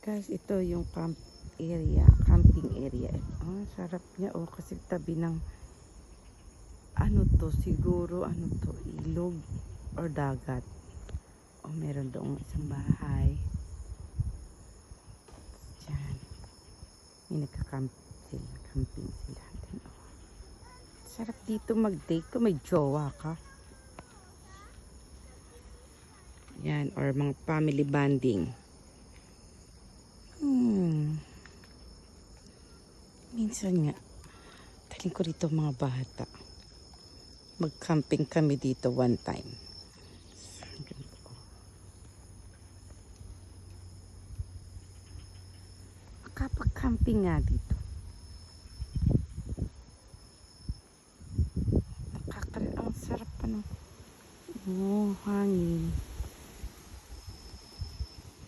Guys, ito yung camping area. Sarap niya kasi tabi ng ano to, siguro ano to, ilog or dagat. Meron doong isang bahay. Diyan. May camping sila. Then, sarap dito mag-date kung may jowa ka. Yan, or mga family bonding. Minsan nga, taling ko rito mga bata. Mag-camping kami dito one time. Makapag-camping nga dito.